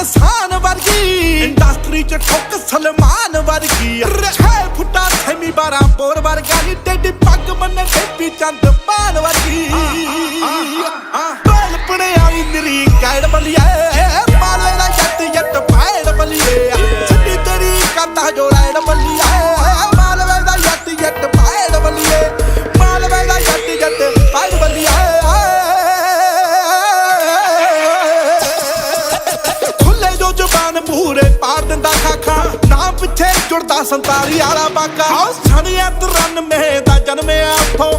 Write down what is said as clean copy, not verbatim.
ਕਿਸਾਨ ਵਰਗੀ ਇੰਡਸਟਰੀ ਚ ਠੋਕ ਸਲਮਾਨ ਵਰਗੀ 6 ਫੁੱਟਾ ਸੈਮੀ 12 ਬੋਰ ਵਰਗਾ ਨੀ ਟੇਡੀ ਪੱਗ ਬੰਨੇ ਟੇਪੀ ਚੰਦ ਪਾਨ ਵਰਗੀ ਬਲ ਪੜੇ ਆਈ ਨਿਰੀ ਕੈੜ ਬਲੀਏ ਮਾਲੇ ਦਾ ਜੱਟ ਜੱਟ ਪੈੜ ਬਲੀਏ ਛੱਡੀ ਤੇਰੀ ਕਰਦਾ ਜੋ ਲੈੜ ਬਲੀਏ ਮਾਲਵੇ ਦਾ ਜੱਟ ਜੱਟ ਪੈੜ ਬਲੀਏ ਮਾਲਵੇ ਦਾ ਜੱਟ ਜੱਟ ਪੈੜ ਬਲੀਏ ਜ਼ੁਬਾਨ ਮੂਹਰੇ ਪਾੜ ਦਿੰਦਾ ਖਾਖਾ ਨਾ ਪਿੱਛੇ ਜੁੜਦਾ 47 ਵਾਲਾ ਬਾਕਾ ਸਣਿਆ 93 ਦਾ ਜਨਮਿਆ ਉੱਥੋਂ